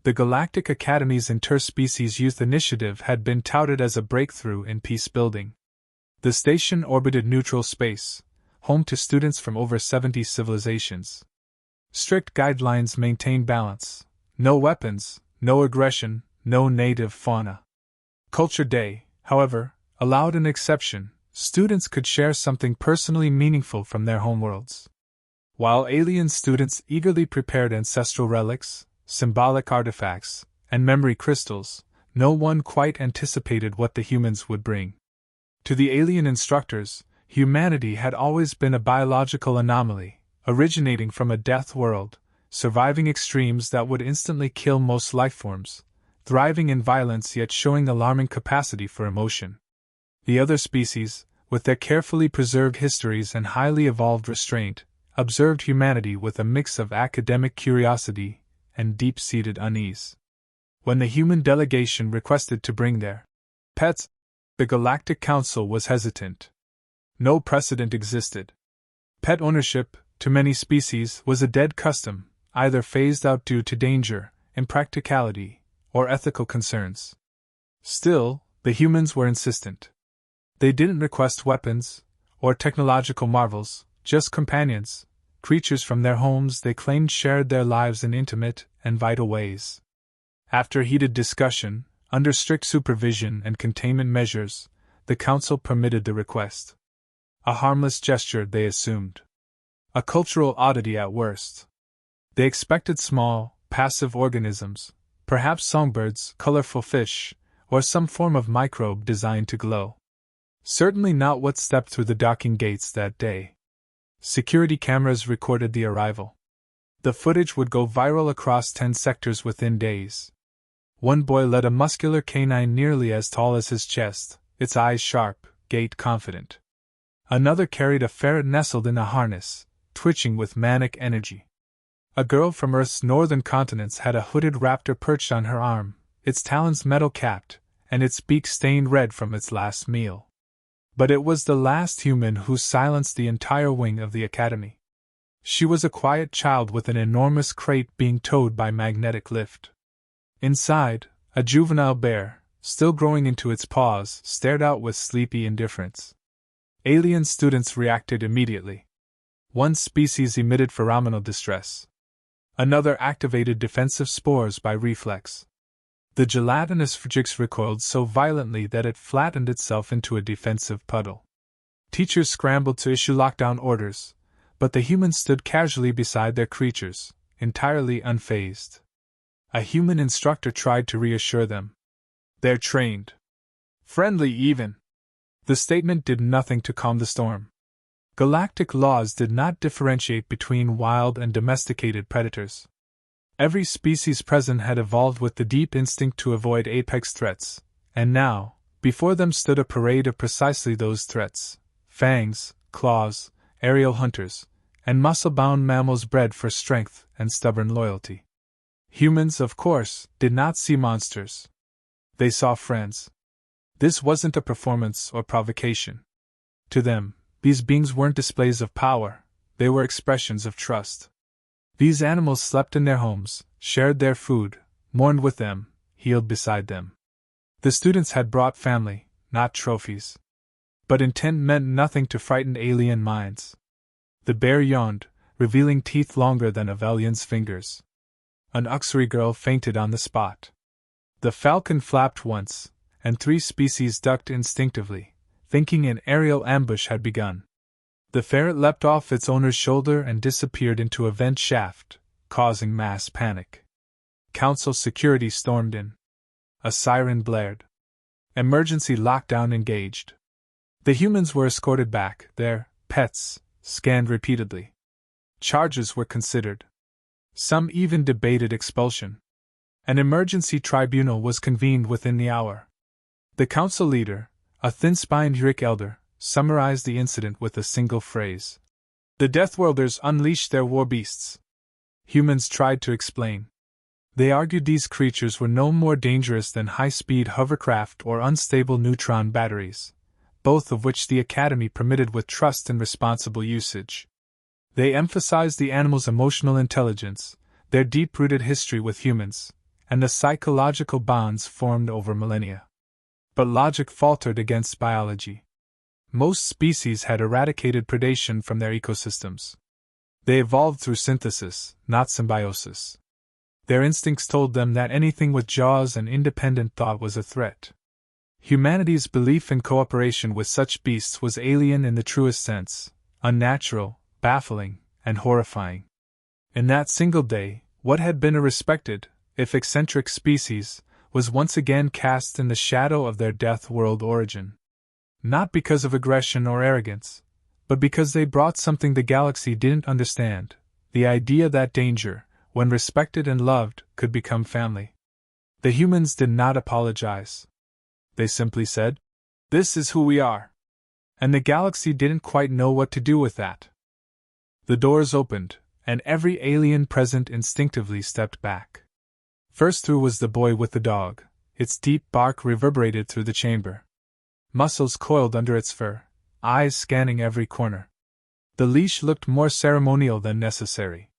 The Galactic Academy's interspecies youth initiative had been touted as a breakthrough in peace building. The station orbited neutral space, home to students from over 70 civilizations. Strict guidelines maintained balance: no weapons, no aggression, no native fauna. Culture Day, however, allowed an exception. Students could share something personally meaningful from their homeworlds. While alien students eagerly prepared ancestral relics, symbolic artifacts, and memory crystals, no one quite anticipated what the humans would bring. To the alien instructors, humanity had always been a biological anomaly, originating from a death world, surviving extremes that would instantly kill most lifeforms, thriving in violence yet showing alarming capacity for emotion. The other species, with their carefully preserved histories and highly evolved restraint, observed humanity with a mix of academic curiosity and deep-seated unease. When the human delegation requested to bring their pets, the Galactic Council was hesitant. No precedent existed. Pet ownership, to many species, was a dead custom, either phased out due to danger, impracticality, or ethical concerns. Still, the humans were insistent. They didn't request weapons or technological marvels, just companions, creatures from their homes they claimed shared their lives in intimate and vital ways. After heated discussion, under strict supervision and containment measures, the Council permitted the request. A harmless gesture, they assumed. A cultural oddity at worst. They expected small, passive organisms, perhaps songbirds, colorful fish, or some form of microbe designed to glow. Certainly not what stepped through the docking gates that day. Security cameras recorded the arrival. The footage would go viral across 10 sectors within days. One boy led a muscular canine nearly as tall as his chest, its eyes sharp, gait confident. Another carried a ferret nestled in a harness, twitching with manic energy. A girl from Earth's northern continents had a hooded raptor perched on her arm, its talons metal-capped, and its beak stained red from its last meal. But it was the last human who silenced the entire wing of the Academy. She was a quiet child with an enormous crate being towed by magnetic lift. Inside, a juvenile bear, still growing into its paws, stared out with sleepy indifference. Alien students reacted immediately. One species emitted pheromonal distress. Another activated defensive spores by reflex. The gelatinous Frigix recoiled so violently that it flattened itself into a defensive puddle. Teachers scrambled to issue lockdown orders, but the humans stood casually beside their creatures, entirely unfazed. A human instructor tried to reassure them. They're trained. Friendly, even. The statement did nothing to calm the storm. Galactic laws did not differentiate between wild and domesticated predators. Every species present had evolved with the deep instinct to avoid apex threats, and now, before them stood a parade of precisely those threats: fangs, claws, aerial hunters, and muscle-bound mammals bred for strength and stubborn loyalty. Humans, of course, did not see monsters. They saw friends. This wasn't a performance or provocation. To them, these beings weren't displays of power, they were expressions of trust. These animals slept in their homes, shared their food, mourned with them, healed beside them. The students had brought family, not trophies. But intent meant nothing to frightened alien minds. The bear yawned, revealing teeth longer than a Velian's fingers. An Uxery girl fainted on the spot. The falcon flapped once, and 3 species ducked instinctively, thinking an aerial ambush had begun. The ferret leapt off its owner's shoulder and disappeared into a vent shaft, causing mass panic. Council security stormed in. A siren blared. Emergency lockdown engaged. The humans were escorted back, their pets scanned repeatedly. Charges were considered. Some even debated expulsion. An emergency tribunal was convened within the hour. The council leader, a thin-spined Uric elder, summarized the incident with a single phrase. The Deathworlders unleashed their war beasts. Humans tried to explain. They argued these creatures were no more dangerous than high-speed hovercraft or unstable neutron batteries, both of which the Academy permitted with trust and responsible usage. They emphasized the animals' emotional intelligence, their deep-rooted history with humans, and the psychological bonds formed over millennia. But logic faltered against biology. Most species had eradicated predation from their ecosystems. They evolved through synthesis, not symbiosis. Their instincts told them that anything with jaws and independent thought was a threat. Humanity's belief in cooperation with such beasts was alien in the truest sense, unnatural, baffling, and horrifying. In that single day, what had been a respected, if eccentric species, was once again cast in the shadow of their death world origin. Not because of aggression or arrogance, but because they brought something the galaxy didn't understand, the idea that danger, when respected and loved, could become family. The humans did not apologize. They simply said, "This is who we are." And the galaxy didn't quite know what to do with that. The doors opened, and every alien present instinctively stepped back. First through was the boy with the dog. Its deep bark reverberated through the chamber. Muscles coiled under its fur, eyes scanning every corner. The leash looked more ceremonial than necessary.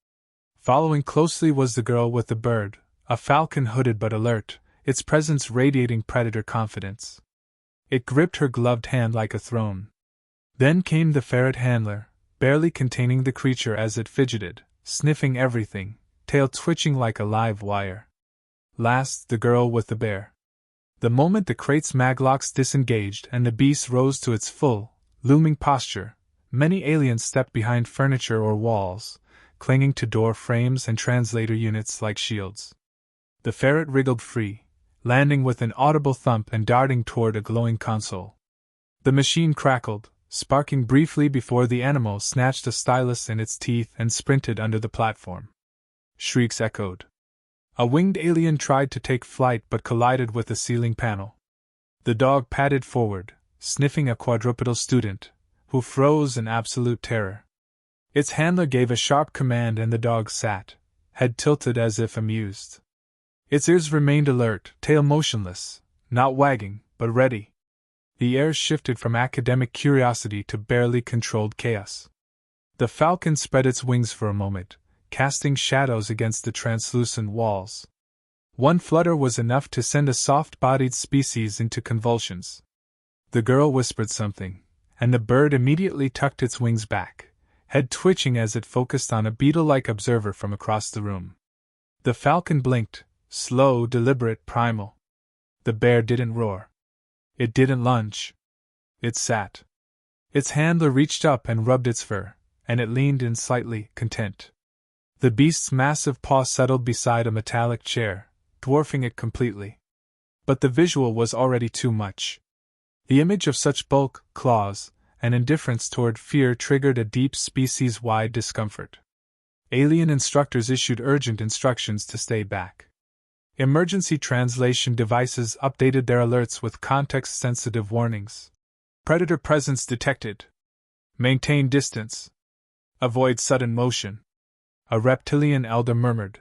Following closely was the girl with the bird, a falcon hooded but alert, its presence radiating predator confidence. It gripped her gloved hand like a throne. Then came the ferret handler, barely containing the creature as it fidgeted, sniffing everything, tail twitching like a live wire. Last, the girl with the bear. The moment the crate's maglocks disengaged and the beast rose to its full, looming posture, many aliens stepped behind furniture or walls, clinging to door frames and translator units like shields. The ferret wriggled free, landing with an audible thump and darting toward a glowing console. The machine crackled, sparking briefly before the animal snatched a stylus in its teeth and sprinted under the platform. Shrieks echoed. A winged alien tried to take flight but collided with the ceiling panel. The dog padded forward, sniffing a quadrupedal student, who froze in absolute terror. Its handler gave a sharp command and the dog sat, head tilted as if amused. Its ears remained alert, tail motionless, not wagging, but ready. The air shifted from academic curiosity to barely controlled chaos. The falcon spread its wings for a moment, casting shadows against the translucent walls. One flutter was enough to send a soft-bodied species into convulsions. The girl whispered something, and the bird immediately tucked its wings back, head twitching as it focused on a beetle-like observer from across the room. The falcon blinked, slow, deliberate, primal. The bear didn't roar. It didn't lunge. It sat. Its handler reached up and rubbed its fur, and it leaned in slightly, content. The beast's massive paw settled beside a metallic chair, dwarfing it completely. But the visual was already too much. The image of such bulk, claws, and indifference toward fear triggered a deep species-wide discomfort. Alien instructors issued urgent instructions to stay back. Emergency translation devices updated their alerts with context-sensitive warnings. Predator presence detected. Maintain distance. Avoid sudden motion. A reptilian elder murmured.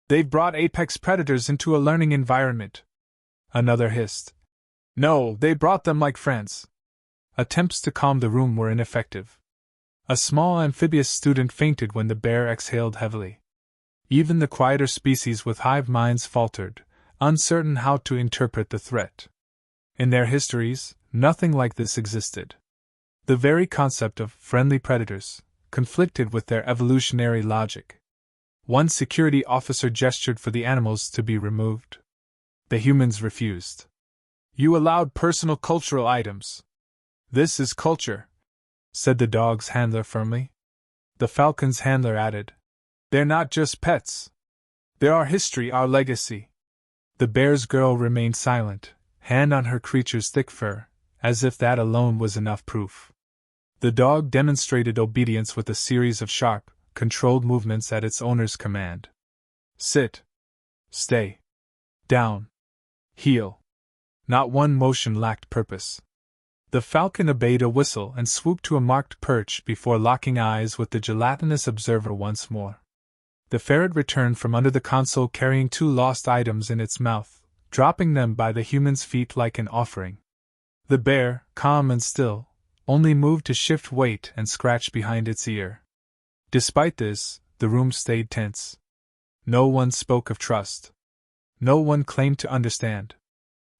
They've brought apex predators into a learning environment. Another hissed. No, they brought them like friends. Attempts to calm the room were ineffective. A small amphibious student fainted when the bear exhaled heavily. Even the quieter species with hive minds faltered, uncertain how to interpret the threat. In their histories, nothing like this existed. The very concept of friendly predators conflicted with their evolutionary logic. One security officer gestured for the animals to be removed. The humans refused. You allowed personal cultural items. This is culture, said the dog's handler firmly. The falcon's handler added. They're not just pets. They're our history, our legacy. The bear's girl remained silent, hand on her creature's thick fur, as if that alone was enough proof. The dog demonstrated obedience with a series of sharp, controlled movements at its owner's command. Sit. Stay. Down. Heel. Not one motion lacked purpose. The falcon obeyed a whistle and swooped to a marked perch before locking eyes with the gelatinous observer once more. The ferret returned from under the console carrying 2 lost items in its mouth, dropping them by the human's feet like an offering. The bear, calm and still, only moved to shift weight and scratch behind its ear. Despite this, the room stayed tense. No one spoke of trust. No one claimed to understand.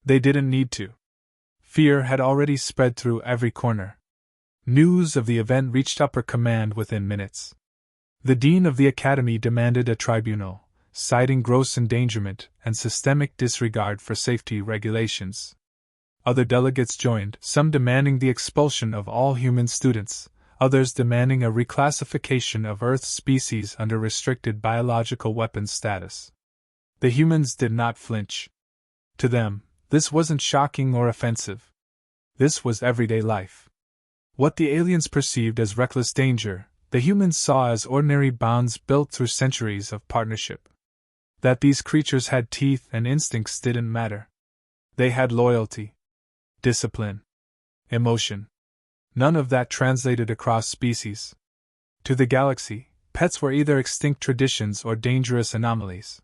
They didn't need to. Fear had already spread through every corner. News of the event reached upper command within minutes. The dean of the academy demanded a tribunal, citing gross endangerment and systemic disregard for safety regulations. Other delegates joined, some demanding the expulsion of all human students, others demanding a reclassification of Earth's species under restricted biological weapons status. The humans did not flinch. To them, this wasn't shocking or offensive. This was everyday life. What the aliens perceived as reckless danger, the humans saw as ordinary bonds built through centuries of partnership. That these creatures had teeth and instincts didn't matter. They had loyalty, discipline, emotion. None of that translated across species. To the galaxy, pets were either extinct traditions or dangerous anomalies.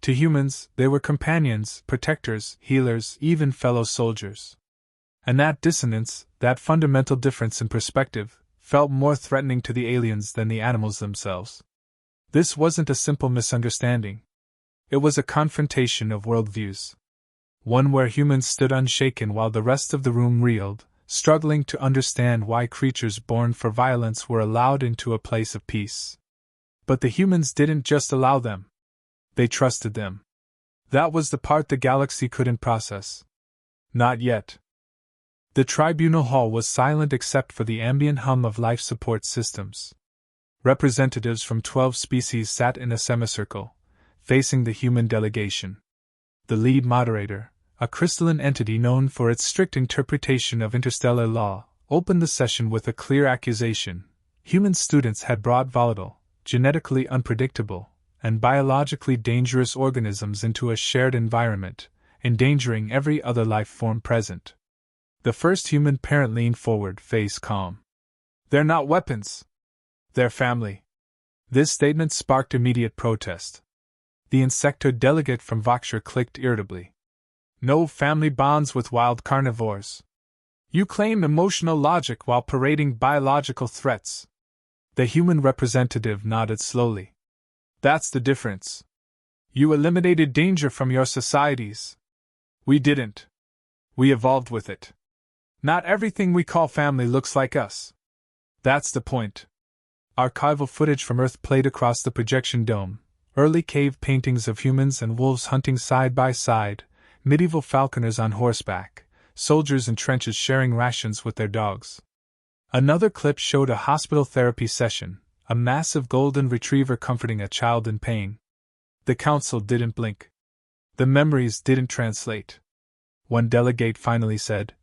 To humans, they were companions, protectors, healers, even fellow soldiers. And that dissonance, that fundamental difference in perspective, felt more threatening to the aliens than the animals themselves. This wasn't a simple misunderstanding. It was a confrontation of worldviews. One where humans stood unshaken while the rest of the room reeled, struggling to understand why creatures born for violence were allowed into a place of peace. But the humans didn't just allow them. They trusted them. That was the part the galaxy couldn't process. Not yet. The tribunal hall was silent except for the ambient hum of life support systems. Representatives from 12 species sat in a semicircle, facing the human delegation. The lead moderator, a crystalline entity known for its strict interpretation of interstellar law, opened the session with a clear accusation. Human students had brought volatile, genetically unpredictable, and biologically dangerous organisms into a shared environment, endangering every other life form present. The first human parent leaned forward, face calm. "They're not weapons. They're family." This statement sparked immediate protest. The insectoid delegate from Voxer clicked irritably. "No family bonds with wild carnivores. You claim emotional logic while parading biological threats." The human representative nodded slowly. "That's the difference. You eliminated danger from your societies. We didn't. We evolved with it. Not everything we call family looks like us. That's the point." Archival footage from Earth played across the projection dome. Early cave paintings of humans and wolves hunting side by side, medieval falconers on horseback, soldiers in trenches sharing rations with their dogs. Another clip showed a hospital therapy session, a massive golden retriever comforting a child in pain. The council didn't blink. The memories didn't translate. One delegate finally said,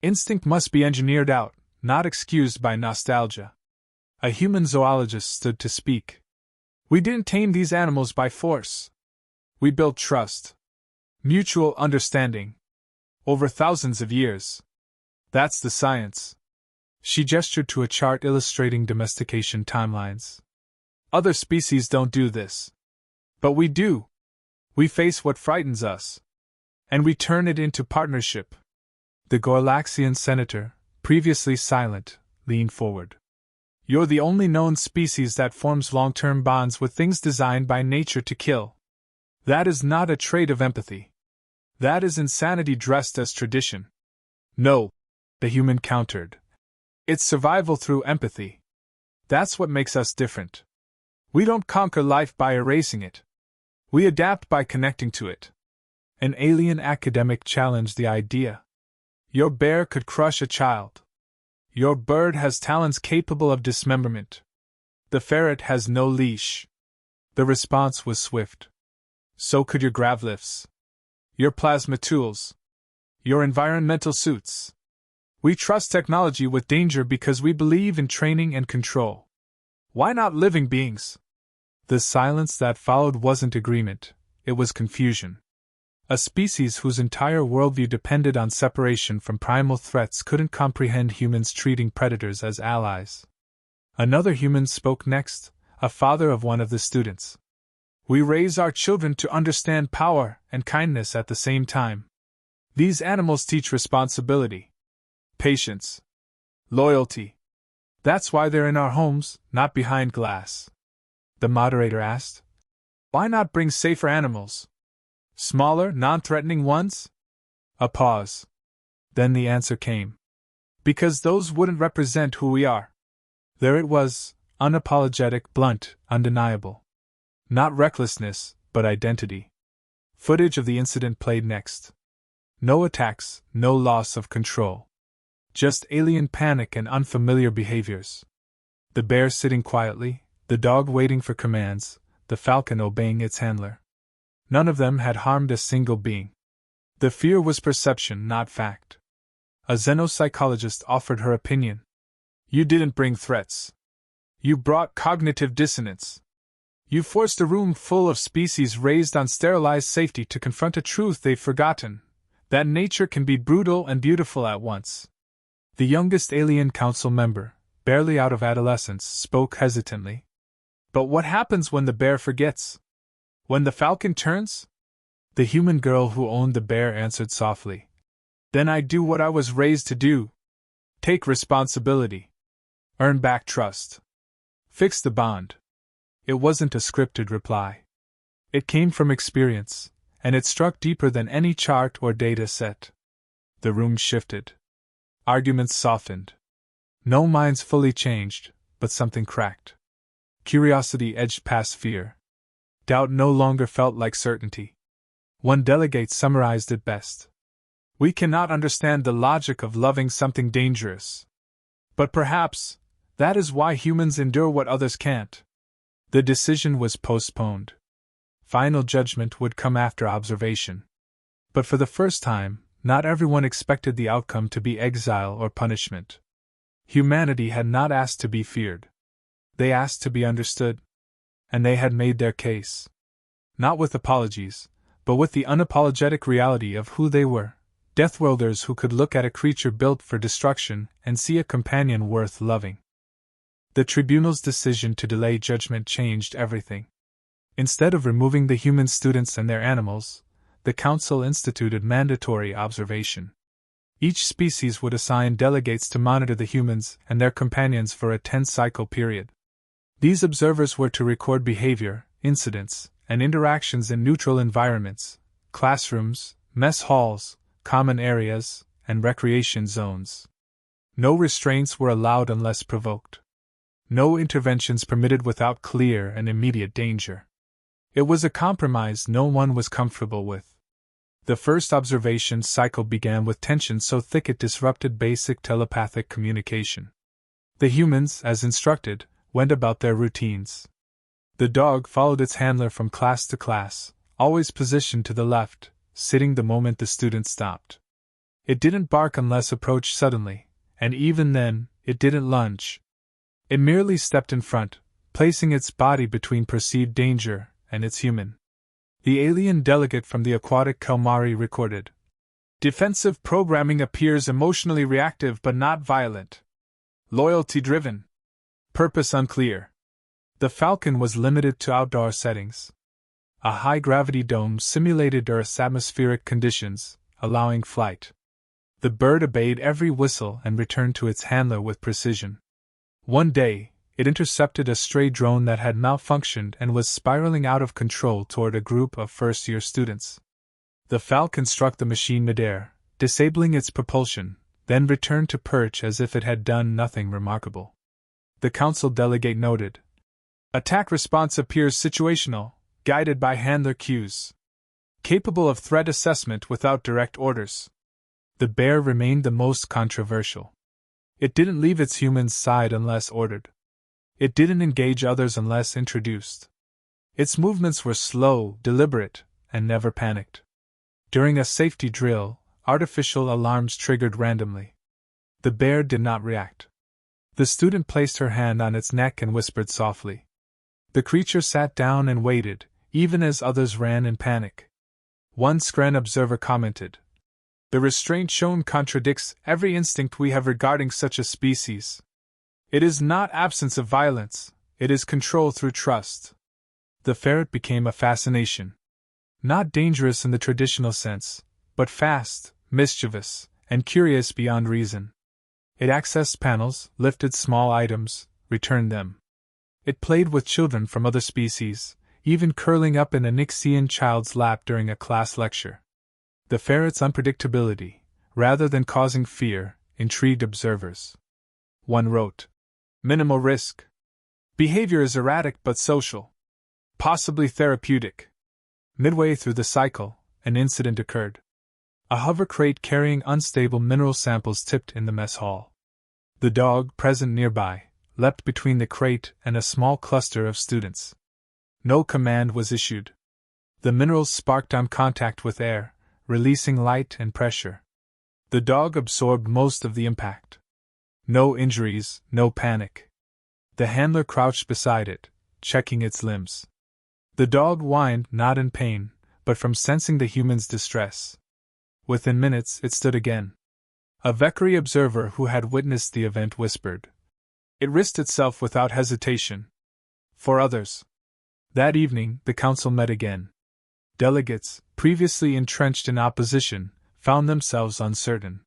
"Instinct must be engineered out, not excused by nostalgia." A human zoologist stood to speak. "We didn't tame these animals by force. We built trust. Mutual understanding. Over thousands of years. That's the science." She gestured to a chart illustrating domestication timelines. "Other species don't do this. But we do. We face what frightens us. And we turn it into partnership." The Gorlaxian senator, previously silent, leaned forward. "You're the only known species that forms long-term bonds with things designed by nature to kill. That is not a trait of empathy. That is insanity dressed as tradition." "No," the human countered. "It's survival through empathy. That's what makes us different. We don't conquer life by erasing it. We adapt by connecting to it." An alien academic challenged the idea. "Your bear could crush a child. Your bird has talons capable of dismemberment. The ferret has no leash." The response was swift. "So could your gravlifts. Your plasma tools. Your environmental suits. We trust technology with danger because we believe in training and control. Why not living beings?" The silence that followed wasn't agreement, it was confusion. A species whose entire worldview depended on separation from primal threats couldn't comprehend humans treating predators as allies. Another human spoke next, a father of one of the students. "We raise our children to understand power and kindness at the same time. These animals teach responsibility, patience, loyalty. That's why they're in our homes, not behind glass." The moderator asked, "Why not bring safer animals? Smaller, non-threatening ones? A pause. Then the answer came. Because those wouldn't represent who we are. There it was, unapologetic, blunt, undeniable. Not recklessness, but identity. Footage of the incident played next. No attacks, no loss of control. Just alien panic and unfamiliar behaviors. The bear sitting quietly, the dog waiting for commands, the falcon obeying its handler. None of them had harmed a single being. The fear was perception, not fact. A xenopsychologist offered her opinion. You didn't bring threats. You brought cognitive dissonance. You forced a room full of species raised on sterilized safety to confront a truth they've forgotten, that nature can be brutal and beautiful at once. The youngest Alien Council member, barely out of adolescence, spoke hesitantly. But what happens when the bear forgets? When the falcon turns? The human girl who owned the bear answered softly. Then I do what I was raised to do. Take responsibility. Earn back trust. Fix the bond. It wasn't a scripted reply. It came from experience, and it struck deeper than any chart or data set. The room shifted. Arguments softened. No minds fully changed, but something cracked. Curiosity edged past fear. Doubt no longer felt like certainty. One delegate summarized it best. We cannot understand the logic of loving something dangerous. But perhaps, that is why humans endure what others can't. The decision was postponed. Final judgment would come after observation. But for the first time, not everyone expected the outcome to be exile or punishment. Humanity had not asked to be feared. They asked to be understood. And they had made their case. Not with apologies, but with the unapologetic reality of who they were. Deathworlders who could look at a creature built for destruction and see a companion worth loving. The tribunal's decision to delay judgment changed everything. Instead of removing the human students and their animals, the council instituted mandatory observation. Each species would assign delegates to monitor the humans and their companions for a 10-cycle period. These observers were to record behavior, incidents, and interactions in neutral environments, classrooms, mess halls, common areas, and recreation zones. No restraints were allowed unless provoked. No interventions permitted without clear and immediate danger. It was a compromise no one was comfortable with. The first observation cycle began with tension so thick it disrupted basic telepathic communication. The humans, as instructed, went about their routines. The dog followed its handler from class to class, always positioned to the left, sitting the moment the student stopped. It didn't bark unless approached suddenly, and even then, it didn't lunge. It merely stepped in front, placing its body between perceived danger and its human. The alien delegate from the aquatic calamari recorded. Defensive programming appears emotionally reactive but not violent. Loyalty-driven. Purpose unclear. The falcon was limited to outdoor settings. A high-gravity dome simulated Earth's atmospheric conditions, allowing flight. The bird obeyed every whistle and returned to its handler with precision. One day, it intercepted a stray drone that had malfunctioned and was spiraling out of control toward a group of first-year students. The falcon struck the machine midair, disabling its propulsion, then returned to perch as if it had done nothing remarkable. The council delegate noted. Attack response appears situational, guided by handler cues. Capable of threat assessment without direct orders. The bear remained the most controversial. It didn't leave its human's side unless ordered. It didn't engage others unless introduced. Its movements were slow, deliberate, and never panicked. During a safety drill, artificial alarms triggered randomly. The bear did not react. The student placed her hand on its neck and whispered softly. The creature sat down and waited, even as others ran in panic. One scran observer commented. The restraint shown contradicts every instinct we have regarding such a species. It is not absence of violence, it is control through trust. The ferret became a fascination. Not dangerous in the traditional sense, but fast, mischievous, and curious beyond reason. It accessed panels, lifted small items, returned them. It played with children from other species, even curling up in a Nixian child's lap during a class lecture. The ferret's unpredictability, rather than causing fear, intrigued observers. One wrote, "Minimal risk. Behavior is erratic but social. Possibly therapeutic." Midway through the cycle, an incident occurred. A hover crate carrying unstable mineral samples tipped in the mess hall. The dog, present nearby, leapt between the crate and a small cluster of students. No command was issued. The minerals sparked on contact with air, releasing light and pressure. The dog absorbed most of the impact. No injuries, no panic. The handler crouched beside it, checking its limbs. The dog whined, not in pain, but from sensing the human's distress. Within minutes, it stood again. A Vekari observer who had witnessed the event whispered, "It risked itself without hesitation." For others. That evening, the council met again. Delegates, previously entrenched in opposition, found themselves uncertain.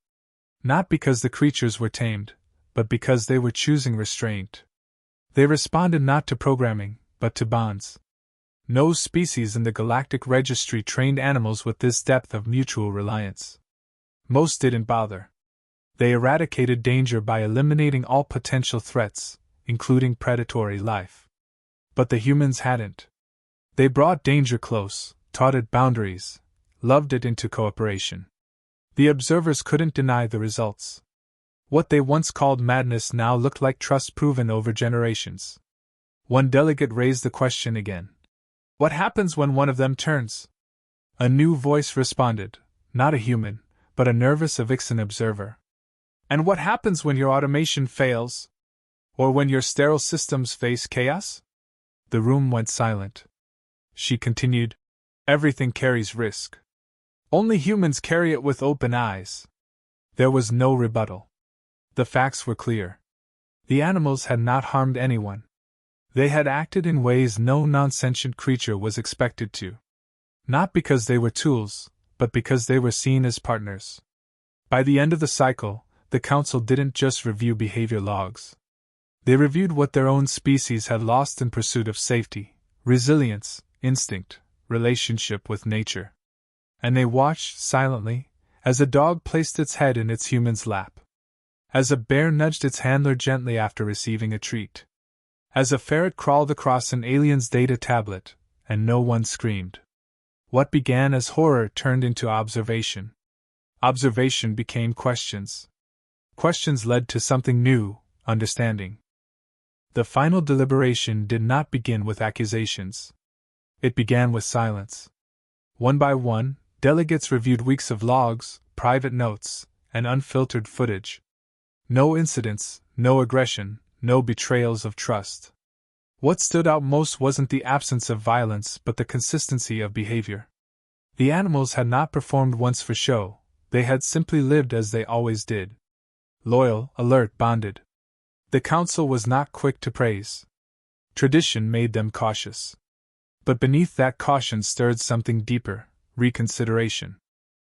Not because the creatures were tamed, but because they were choosing restraint. They responded not to programming, but to bonds. No species in the galactic registry trained animals with this depth of mutual reliance. Most didn't bother. They eradicated danger by eliminating all potential threats, including predatory life. But the humans hadn't. They brought danger close, taught it boundaries, loved it into cooperation. The observers couldn't deny the results. What they once called madness now looked like trust proven over generations. One delegate raised the question again. "What happens when one of them turns?" A new voice responded, not a human, but a nervous Avixen observer. "And what happens when your automation fails? Or when your sterile systems face chaos?" The room went silent. She continued, "Everything carries risk. Only humans carry it with open eyes." There was no rebuttal. The facts were clear. The animals had not harmed anyone. They had acted in ways no non-sentient creature was expected to. Not because they were tools, but because they were seen as partners. By the end of the cycle, the Council didn't just review behavior logs. They reviewed what their own species had lost in pursuit of safety, resilience, instinct, relationship with nature. And they watched, silently, as a dog placed its head in its human's lap. As a bear nudged its handler gently after receiving a treat. As a ferret crawled across an alien's data tablet, and no one screamed. What began as horror turned into observation. Observation became questions. Questions led to something new, understanding. The final deliberation did not begin with accusations. It began with silence. One by one, delegates reviewed weeks of logs, private notes, and unfiltered footage. No incidents, no aggression, no betrayals of trust. What stood out most wasn't the absence of violence but the consistency of behavior. The animals had not performed once for show, they had simply lived as they always did. Loyal, alert, bonded. The Council was not quick to praise. Tradition made them cautious. But beneath that caution stirred something deeper, reconsideration.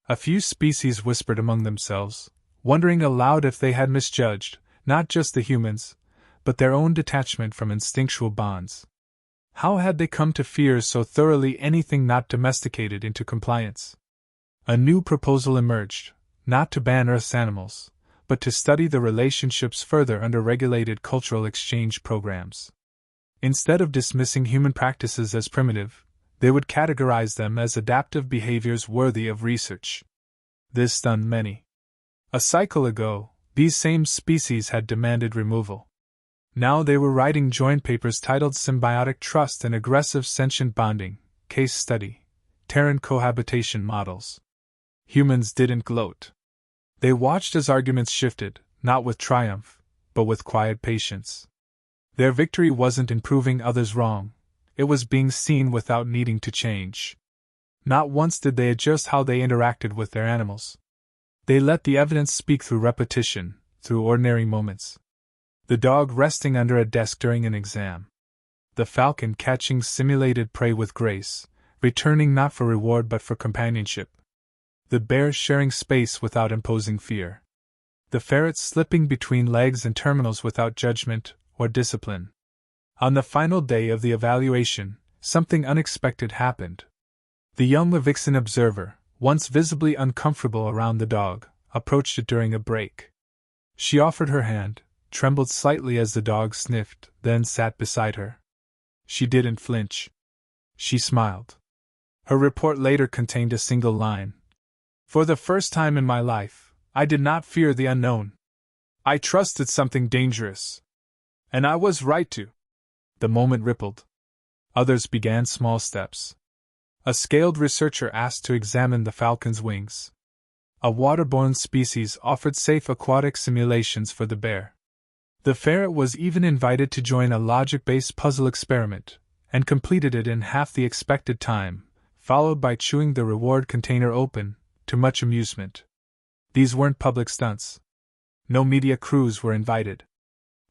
A few species whispered among themselves, wondering aloud if they had misjudged, not just the humans, but their own detachment from instinctual bonds. How had they come to fear so thoroughly anything not domesticated into compliance? A new proposal emerged, not to ban Earth's animals, but to study the relationships further under regulated cultural exchange programs. Instead of dismissing human practices as primitive, they would categorize them as adaptive behaviors worthy of research. This stunned many. A cycle ago, these same species had demanded removal. Now they were writing joint papers titled Symbiotic Trust and Aggressive Sentient Bonding, Case Study, Terran Cohabitation Models. Humans didn't gloat. They watched as arguments shifted, not with triumph, but with quiet patience. Their victory wasn't in proving others wrong, it was being seen without needing to change. Not once did they adjust how they interacted with their animals. They let the evidence speak through repetition, through ordinary moments. The dog resting under a desk during an exam. The falcon catching simulated prey with grace, returning not for reward but for companionship. The bear sharing space without imposing fear. The ferret slipping between legs and terminals without judgment or discipline. On the final day of the evaluation, something unexpected happened. The young Vixen observer, once visibly uncomfortable around the dog, approached it during a break. She offered her hand, trembled slightly as the dog sniffed, then sat beside her. She didn't flinch. She smiled. Her report later contained a single line. For the first time in my life, I did not fear the unknown. I trusted something dangerous. And I was right to. The moment rippled. Others began small steps. A scaled researcher asked to examine the falcon's wings. A waterborne species offered safe aquatic simulations for the bear. The ferret was even invited to join a logic-based puzzle experiment, and completed it in half the expected time, followed by chewing the reward container open, to much amusement. These weren't public stunts. No media crews were invited.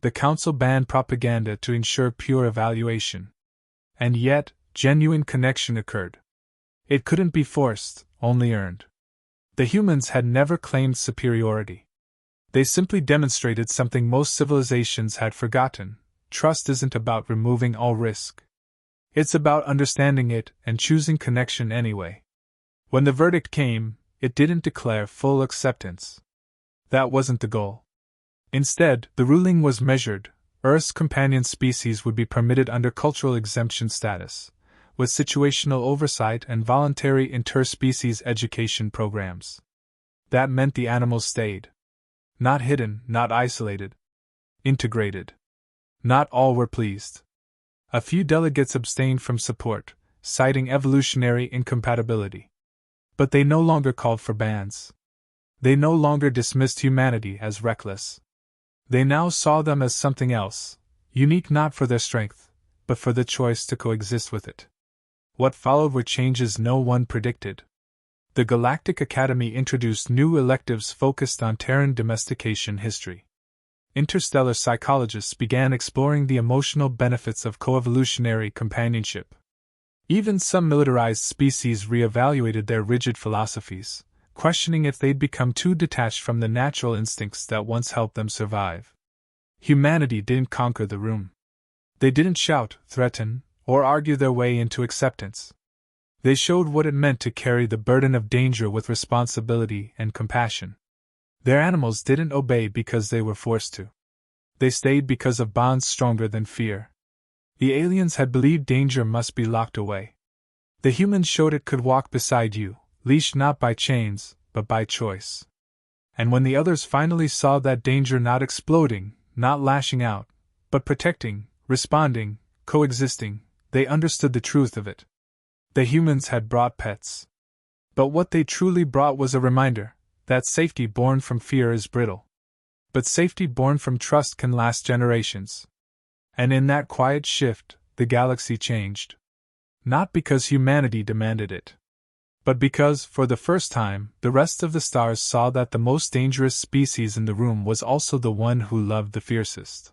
The council banned propaganda to ensure pure evaluation. And yet, genuine connection occurred. It couldn't be forced, only earned. The humans had never claimed superiority. They simply demonstrated something most civilizations had forgotten: trust isn't about removing all risk. It's about understanding it and choosing connection anyway. When the verdict came, it didn't declare full acceptance. That wasn't the goal. Instead, the ruling was measured. Earth's companion species would be permitted under cultural exemption status, with situational oversight and voluntary interspecies education programs. That meant the animals stayed. Not hidden, not isolated. Integrated. Not all were pleased. A few delegates abstained from support, citing evolutionary incompatibility. But they no longer called for bans. They no longer dismissed humanity as reckless. They now saw them as something else, unique not for their strength, but for the choice to coexist with it. What followed were changes no one predicted. The Galactic Academy introduced new electives focused on Terran domestication history. Interstellar psychologists began exploring the emotional benefits of coevolutionary companionship. Even some militarized species re-evaluated their rigid philosophies, questioning if they'd become too detached from the natural instincts that once helped them survive. Humanity didn't conquer the room. They didn't shout, threaten, or argue their way into acceptance. They showed what it meant to carry the burden of danger with responsibility and compassion. Their animals didn't obey because they were forced to. They stayed because of bonds stronger than fear. The aliens had believed danger must be locked away. The humans showed it could walk beside you, leashed not by chains, but by choice. And when the others finally saw that danger not exploding, not lashing out, but protecting, responding, coexisting, they understood the truth of it. The humans had brought pets. But what they truly brought was a reminder that safety born from fear is brittle. But safety born from trust can last generations. And in that quiet shift, the galaxy changed. Not because humanity demanded it, but because, for the first time, the rest of the stars saw that the most dangerous species in the room was also the one who loved the fiercest.